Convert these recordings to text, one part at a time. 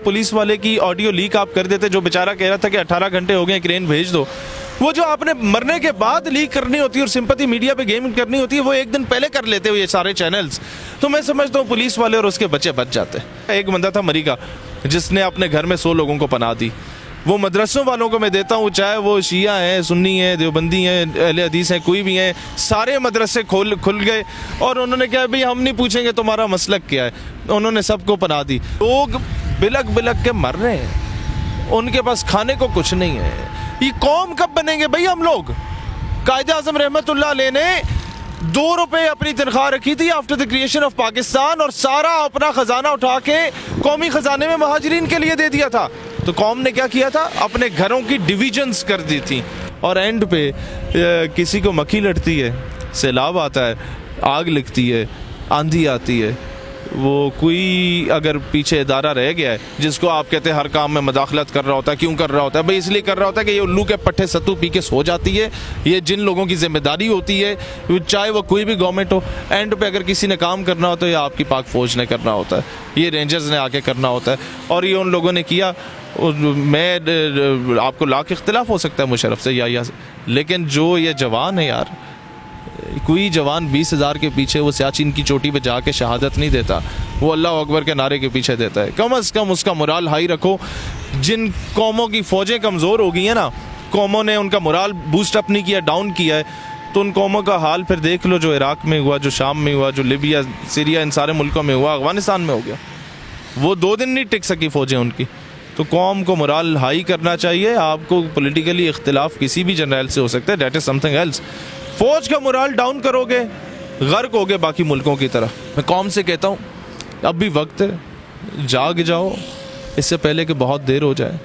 Police वाले की audio leak आप कर देते, जो बेचारा कह रहा था कि 18 घंटे हो गए क्रेन भेज दो, वो जो आपने मरने के बाद लीक करनी होती है और सिंपैथी मीडिया पे गेम करनी होती है, वो एक दिन पहले कर लेते हुए ये सारे चैनल्स। तो मैं समझता हूँ पुलिस वाले और उसके बच्चे बच जाते। एक बंदा था मरी का, जिसने अपने घर में 100 लोगों को पनाह दी। वो मदरसों वालों को मैं देता हूँ, चाहे वो शिया हैं, सुन्नी हैं, देवबंदी हैं, अहले हदीस हैं, कोई भी हैं, सारे मदरसे खुल गए और उन्होंने कहा भाई हम नहीं पूछेंगे तुम्हारा मसलक क्या है, उन्होंने सबको पनाह दी। लोग बिलक बिलक के मर रहे हैं, उनके पास खाने को कुछ नहीं है। ये कौम कब बनेंगे भाई हम लोग? कायदे आज़म रहमतुल्लाह अलैह ने 2 रुपए अपनी तनख्वाह रखी थी after the creation of Pakistan और सारा अपना खजाना उठा के कौमी खजाने में महाजरीन के लिए दे दिया था। तो कौम ने क्या किया था? अपने घरों की डिविजन्स कर दी थी और एंड पे किसी को मक्खी लड़ती है, सैलाब आता है, आग लगती है, आंधी आती है, वो कोई अगर पीछे इदारा रह गया है जिसको आप कहते हैं हर काम में मदाखलत कर रहा होता है, क्यों कर रहा होता है? भाई इसलिए कर रहा होता है कि ये उल्लू के पट्टे सत्तू पी के सो जाती है। ये जिन लोगों की जिम्मेदारी होती है, चाहे वो कोई भी गवर्नमेंट हो, एंड पे अगर किसी ने काम करना होता है या आपकी पाक फौज ने करना होता है, ये रेंजर्स ने आके करना होता है और ये उन लोगों ने किया। मैं आपको लाख इख्तिलाफ हो सकता है मुशर्रफ से या से, लेकिन जो ये जवान है यार, कोई जवान 20,000 के पीछे वो सियाचिन की चोटी पे जाके शहादत नहीं देता, वो अल्लाह अकबर के नारे के पीछे देता है। कम अज़ कम उसका मोराल हाई रखो। जिन कौमों की फ़ौजें कमज़ोर हो गई हैं ना, कौमों ने उनका मोराल बूस्ट अप नहीं किया, डाउन किया है, तो उन कौमों का हाल फिर देख लो, जो इराक़ में हुआ, जो शाम में हुआ, जो लिबिया, सीरिया, इन सारे मुल्कों में हुआ, अफ़गानिस्तान में हो गया। वो 2 दिन नहीं टिक सकी फ़ौजें उनकी। तो कौम को मोराल हाई करना चाहिए। आपको पॉलिटिकली इख्तिलाफ किसी भी जनरल से हो सकता है, दैट इज़ समथिंग एल्स। फौज का मोराल डाउन करोगे, गर्क होगे बाकी मुल्कों की तरह। मैं कौम से कहता हूँ अब भी वक्त है, जाग जाओ इससे पहले कि बहुत देर हो जाए।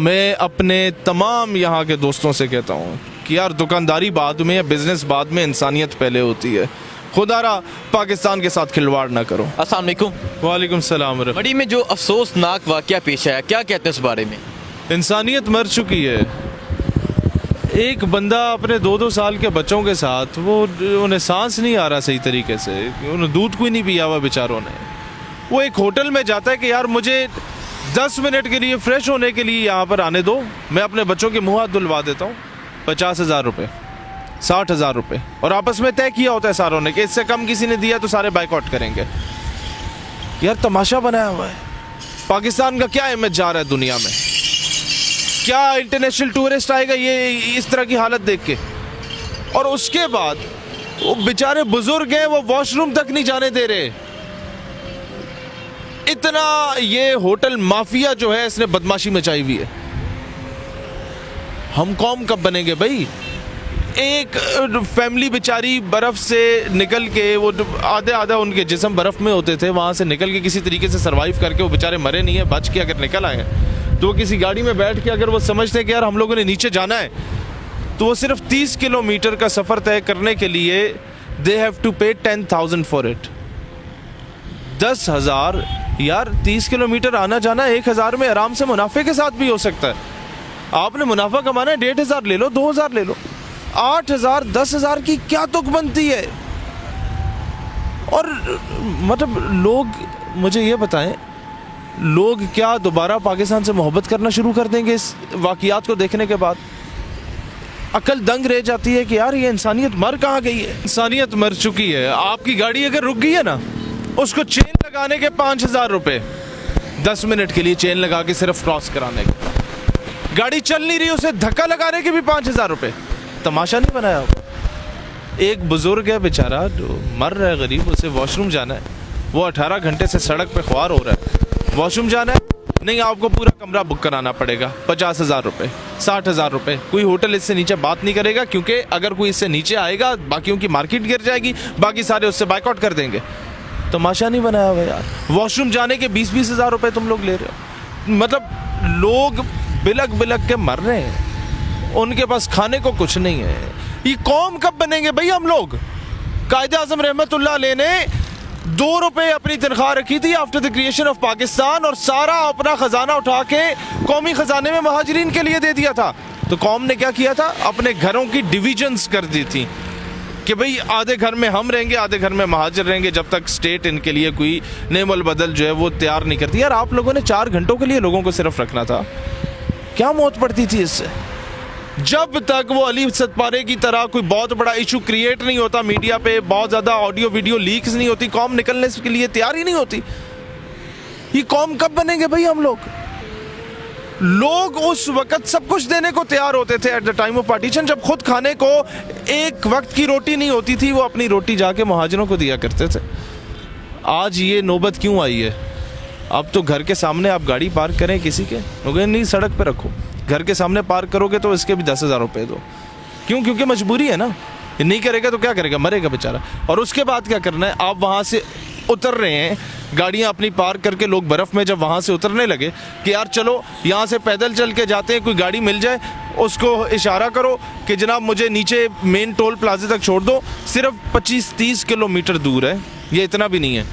मैं अपने तमाम यहाँ के दोस्तों से कहता हूँ कि यार दुकानदारी बाद में या बिजनेस बाद में, इंसानियत पहले होती है। खुदारा पाकिस्तान के साथ खिलवाड़ ना करो। अस्सलाम वालेकुम। वालेकुम सलाम। मड़ी में जो अफसोसनाक वाक़या पेश आया, क्या कहते हैं उस बारे में? इंसानियत मर चुकी है। एक बंदा अपने 2-2 साल के बच्चों के साथ, वो उन्हें सांस नहीं आ रहा सही तरीके से, उन्हें दूध कोई नहीं पिया हुआ बेचारों ने। वो एक होटल में जाता है कि यार मुझे 10 मिनट के लिए फ्रेश होने के लिए यहाँ पर आने दो, मैं अपने बच्चों के मुँह हाथ धुलवा देता हूँ। 50,000 रुपये, 60,000 रुपये, और आपस में तय किया होता है सारों ने कि इससे कम किसी ने दिया तो सारे बाइकआउट करेंगे। यार तमाशा बनाया हुआ है। पाकिस्तान का क्या इमेज जा रहा है दुनिया में? क्या इंटरनेशनल टूरिस्ट आएगा ये इस तरह की हालत देख के? और उसके बाद वो बेचारे बुजुर्ग हैं, वो वॉशरूम तक नहीं जाने दे रहे। इतना ये होटल माफिया जो है इसने बदमाशी मचाई हुई है। हम कौम कब बनेंगे भाई? एक फैमिली बेचारी बर्फ से निकल के, वो आधा उनके जिस्म बर्फ में होते थे, वहां से निकल के किसी तरीके से सरवाइव करके वो बेचारे मरे नहीं है, बच के अगर निकल आए हैं तो किसी गाड़ी में बैठ के अगर वो समझते कि यार हम लोगों ने नीचे जाना है, तो वो सिर्फ 30 किलोमीटर का सफ़र तय करने के लिए दे हैव टू पे 10,000 फॉर इट। 10,000 यार, 30 किलोमीटर आना जाना 1,000 में आराम से मुनाफे के साथ भी हो सकता है। आपने मुनाफा कमाना है, 1,500 ले लो, 2,000 ले लो, 8,000 10,000 की क्या तुक बनती है? और मतलब लोग, मुझे ये बताएं, लोग क्या दोबारा पाकिस्तान से मोहब्बत करना शुरू कर देंगे इस वाक़ियात को देखने के बाद? अकल दंग रह जाती है कि यार ये इंसानियत मर कहाँ गई है? इंसानियत मर चुकी है। आपकी गाड़ी अगर रुक गई है ना, उसको चेन लगाने के 5,000 रुपये, 10 मिनट के लिए चेन लगा के सिर्फ क्रॉस कराने के। गाड़ी चल नहीं रही, उसे धक्का लगाने के भी 5,000 रुपये। तमाशा नहीं बनाया होगा। एक बुजुर्ग है बेचारा जो मर रहा है, गरीब, उसे वॉशरूम जाना है, वो 18 घंटे से सड़क पे ख्वार हो रहा है। वॉशरूम जाना है, नहीं आपको पूरा कमरा बुक कराना पड़ेगा, 50,000 रुपये, 60,000 रुपये। कोई होटल इससे नीचे बात नहीं करेगा, क्योंकि अगर कोई इससे नीचे आएगा बाकियों की मार्केट गिर जाएगी, बाकी सारे उससे बाइकआउट कर देंगे। तमाशा नहीं बनाया हुआ यार। वॉशरूम जाने के 20-20 हज़ार रुपये तुम लोग ले रहे हो। मतलब लोग बिलक बिलक के मर रहे हैं, उनके पास खाने को कुछ नहीं है। ये कौम कब बनेंगे भाई हम लोग? कायदे आज़म रहमतुल्लाह अलैह ने 2 रुपए अपनी तनख्वाह रखी थी after the creation of Pakistan और सारा अपना खजाना उठा के कौमी खजाने में महाजरीन के लिए दे दिया था। तो कौम ने क्या किया था? अपने घरों की डिविजन्स कर दी थी। कि भाई आधे घर में हम रहेंगे, आधे घर में महाजर रहेंगे, जब तक स्टेट इनके लिए कोई नेमल बदल जो है वो तैयार नहीं करती। यार आप लोगों ने 4 घंटों के लिए लोगों को सिर्फ रखना था, क्या मौत पड़ती थी इससे? जब तक वो अली सतपारे की तरह कोई बहुत बड़ा इशू क्रिएट नहीं होता मीडिया पे, बहुत ज़्यादा ऑडियो वीडियो लीक्स नहीं होती, कौम निकलने के लिए तैयार ही नहीं होती। ये कौम कब बनेंगे भाई हम लोग? लोग उस वक्त सब कुछ देने को तैयार होते थे at the time of partition, जब खुद खाने को एक वक्त की रोटी नहीं होती थी, वो अपनी रोटी जाके मुहाजिरों को दिया करते थे। आज ये नौबत क्यों आई है? अब तो घर के सामने आप गाड़ी पार्क करें किसी के, लोगों नहीं सड़क पे रखो, घर के सामने पार्क करोगे तो इसके भी 10,000 रुपये दो। क्यों? क्योंकि मजबूरी है ना, नहीं करेगा तो क्या करेगा, मरेगा बेचारा। और उसके बाद क्या करना है, आप वहाँ से उतर रहे हैं, गाड़ियाँ अपनी पार्क करके लोग बर्फ़ में जब वहाँ से उतरने लगे कि यार चलो यहाँ से पैदल चल के जाते हैं, कोई गाड़ी मिल जाए उसको इशारा करो कि जनाब मुझे नीचे मेन टोल प्लाजे तक छोड़ दो, सिर्फ 25-30 किलोमीटर दूर है, ये इतना भी नहीं है।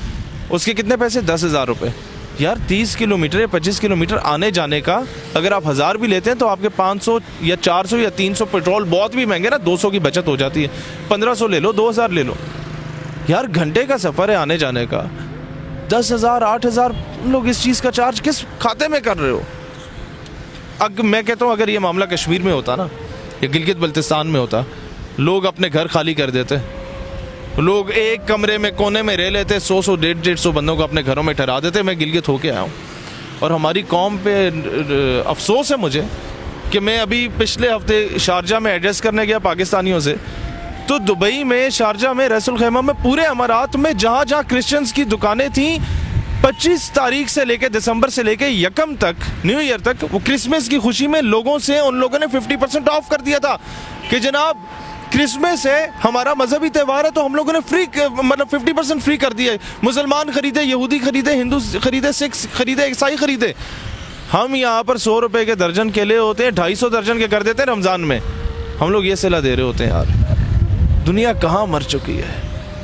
उसके कितने पैसे? 10,000 रुपये। यार 30 किलोमीटर या 25 किलोमीटर आने जाने का अगर आप 1000 भी लेते हैं तो आपके 500 या 400 या 300 पेट्रोल बहुत भी महंगे ना, 200 की बचत हो जाती है, 1500 ले लो, 2000 ले लो। यार घंटे का सफ़र है आने जाने का, 10,000 8,000 लोग इस चीज़ का चार्ज किस खाते में कर रहे हो? मैं कहता हूँ अगर ये मामला कश्मीर में होता ना या गिलगित बल्तिस्तान में होता, लोग अपने घर खाली कर देते, लोग एक कमरे में कोने में रह लेते, 100 150 बंदों को अपने घरों में ठहरा देते। मैं गिलगित होके आया हूँ और हमारी कौम पे अफसोस है मुझे कि मैं अभी पिछले हफ्ते शारजा में एड्रेस करने गया पाकिस्तानियों से, तो दुबई में शारजा में रसूल खैमा में पूरे अमारात में जहाँ जहाँ क्रिश्चियंस की दुकानें थीं 25 तारीख से लेके दिसंबर से लेके यकम तक, न्यू ईयर तक, वो क्रिसमस की खुशी में लोगों से उन लोगों ने 50% ऑफ कर दिया था कि जनाब क्रिसमस है, हमारा मजहबी त्यौहार है, तो हम लोगों ने फ्री मतलब 50% फ्री कर दिया है। मुसलमान खरीदे, यहूदी खरीदे, हिंदू खरीदे, सिख खरीदे, ईसाई खरीदे। हम यहाँ पर 100 रुपये के दर्जन केले होते हैं, 250 दर्जन के कर देते हैं रमज़ान में, हम लोग ये सिला दे रहे होते हैं। यार दुनिया कहाँ मर चुकी है,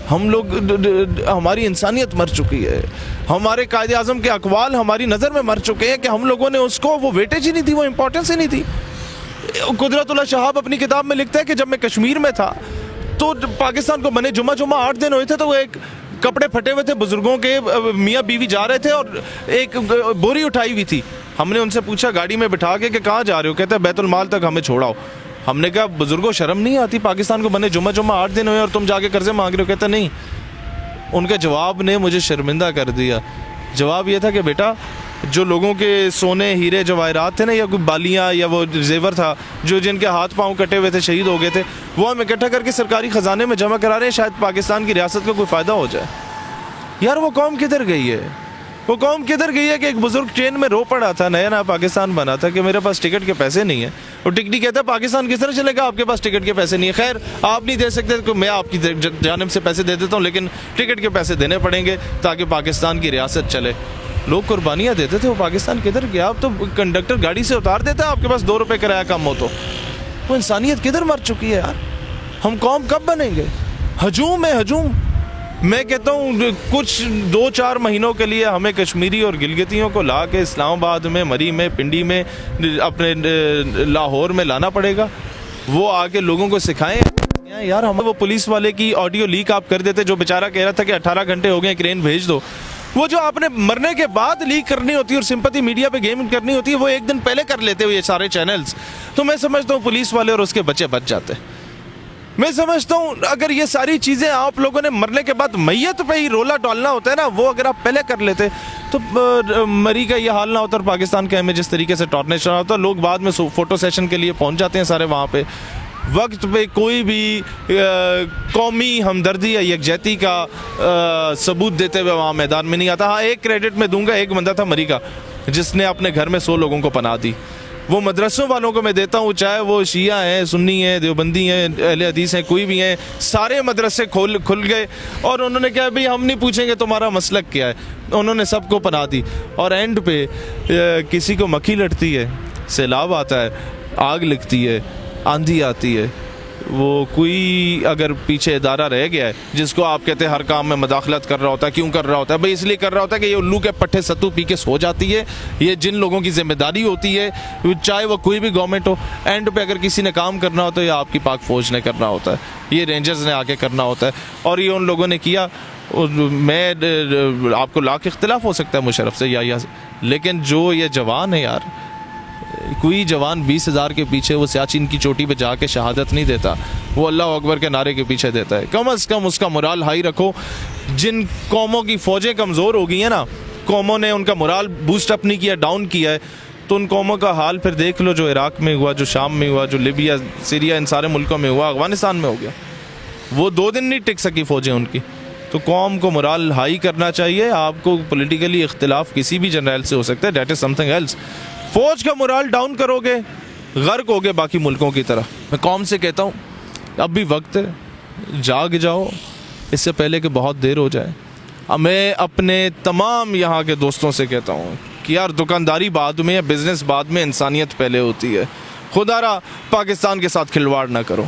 हम लोग हमारी इंसानियत मर चुकी है, हमारे कायदे आज़म के अकवाल हमारी नज़र में मर चुके हैं कि हम लोगों ने उसको वो वेटेज ही नहीं दी, वो इम्पोर्टेंस ही नहीं थी। कुदरतुल्लाह शहाब अपनी किताब में लिखता है कि जब मैं कश्मीर में था तो पाकिस्तान को बने जुमा 8 दिन हुए थे, तो वो एक कपड़े फटे हुए थे बुजुर्गों के, मियाँ बीवी जा रहे थे और एक बोरी उठाई हुई थी। हमने उनसे पूछा गाड़ी में बिठा के कि कहाँ जा रहे हो? कहते हैं बैतुल माल तक हमें छोड़ाओ। हमने कहा बुजुर्गों शर्म नहीं आती, पाकिस्तान को बने जुमा 8 दिन हुए और तुम जाके कर्जे मांग रहे हो? कहते नहीं। उनके जवाब ने मुझे शर्मिंदा कर दिया। जवाब ये था कि बेटा जो लोगों के सोने हीरे जवाहरात थे ना, या कोई बालियाँ या वो जेवर था जो जिनके हाथ पांव कटे हुए थे, शहीद हो गए थे, वो हम इकट्ठा करके सरकारी ख़जाने में जमा करा रहे हैं, शायद पाकिस्तान की रियासत को कोई फ़ायदा हो जाए। यार वो कौम किधर गई है? वो कौम किधर गई है कि एक बुजुर्ग ट्रेन में रो पड़ा था, नया नया पाकिस्तान बना था, कि मेरे पास टिकट के पैसे नहीं है, और टिकटी कहता है पाकिस्तान किस तरह चलेगा, आपके पास टिकट के पैसे नहीं है। खैर आप नहीं दे सकते तो मैं आपकी जानिब से पैसे दे देता हूँ, लेकिन टिकट के पैसे देने पड़ेंगे ताकि पाकिस्तान की रियासत चले। लोग कुर्बानियाँ देते थे, वो पाकिस्तान किधर गया? अब तो कंडक्टर गाड़ी से उतार देता है, आपके पास 2 रुपये किराया कम हो तो। वो इंसानियत किधर मर चुकी है यार? हम कौम कब बनेंगे? हजूम है हजूम। मैं कहता हूँ कुछ 2-4 महीनों के लिए हमें कश्मीरी और गिलगितियों को ला के इस्लामाबाद में, मरी में, पिंडी में, अपने लाहौर में लाना पड़ेगा, वो आके लोगों को सिखाएं। यार हम वो पुलिस वाले की ऑडियो लीक आप कर देते जो बेचारा कह रहा था कि 18 घंटे हो गए, क्रेन भेज दो। वो जो आपने मरने के बाद लीक करनी होती है और सिंपैथी मीडिया पे गेम करनी होती है, वो एक दिन पहले कर लेते हुए ये सारे चैनल्स, तो मैं समझता हूँ पुलिस वाले और उसके बच्चे बच जाते। मैं समझता हूँ अगर ये सारी चीज़ें आप लोगों ने मरने के बाद मैयत पे ही रोला डालना होता है ना, वो अगर आप पहले कर लेते तो मरी का ये हाल ना होता और पाकिस्तान का हमें जिस तरीके से टॉर्नेट चला होता। लोग बाद में फ़ोटो सेशन के लिए पहुँच जाते हैं सारे वहाँ पे, वक्त पे कोई भी कौमी हमदर्दी या यकजहती का सबूत देते हुए वहाँ मैदान में नहीं आता। हाँ एक क्रेडिट मैं दूंगा, एक बंदा था मरी का जिसने अपने घर में 100 लोगों को पनाह दी। वो मदरसों वालों को मैं देता हूँ, चाहे वो शिया हैं, सुन्नी हैं, देवबंदी हैं, अहले हदीस हैं, कोई भी हैं, सारे मदरसे खुल गए और उन्होंने कहा भाई हम नहीं पूछेंगे तुम्हारा मसलक क्या है, उन्होंने सबको पनाह दी। और एंड पे किसी को मक्खी लटती है, सैलाब आता है, आग लगती है, आंधी आती है, वो कोई अगर पीछे इदारा रह गया है जिसको आप कहते हैं हर काम में मदाखलत कर रहा होता है, क्यों कर रहा होता है? भाई इसलिए कर रहा होता है कि ये उल्लू के पट्टे सत्तू पी के सो जाती है। ये जिन लोगों की जिम्मेदारी होती है, चाहे वो कोई भी गवर्नमेंट हो, एंड पे अगर किसी ने काम करना हो तो ये आपकी पाक फौज ने करना होता है, ये रेंजर्स ने आके करना होता है, और ये उन लोगों ने किया। मैं आपको लाख इख्तिलाफ हो सकता है मुशर्रफ से या से, लेकिन जो ये जवान है यार, कोई जवान 20,000 के पीछे वो सियाचिन की चोटी पे जाके शहादत नहीं देता, वो अल्लाह अकबर के नारे के पीछे देता है। कम अज़ कम उसका मोराल हाई रखो। जिन कौमों की फ़ौजें कमज़ोर हो गई हैं ना, कौमों ने उनका मोराल बूस्ट अप नहीं किया, डाउन किया है, तो उन कौमों का हाल फिर देख लो, जो इराक़ में हुआ, जो शाम में हुआ, जो लिबिया, सीरिया, इन सारे मुल्कों में हुआ, अफ़गानिस्तान में हो गया। वो 2 दिन नहीं टिक सकी फ़ौजें उनकी। तो कौम को मोराल हाई करना चाहिए। आपको पॉलिटिकली इख्तिलाफ किसी भी जनरल से हो सकता है, दैट इज़ समथिंग एल्स। फौज का मोराल डाउन करोगे, गर्क होगे बाकी मुल्कों की तरह। मैं कौम से कहता हूँ अब भी वक्त है, जाग जाओ, इससे पहले कि बहुत देर हो जाए। अब मैं अपने तमाम यहाँ के दोस्तों से कहता हूँ कि यार दुकानदारी बाद में या बिजनेस बाद में, इंसानियत पहले होती है। खुदारा पाकिस्तान के साथ खिलवाड़ ना करो।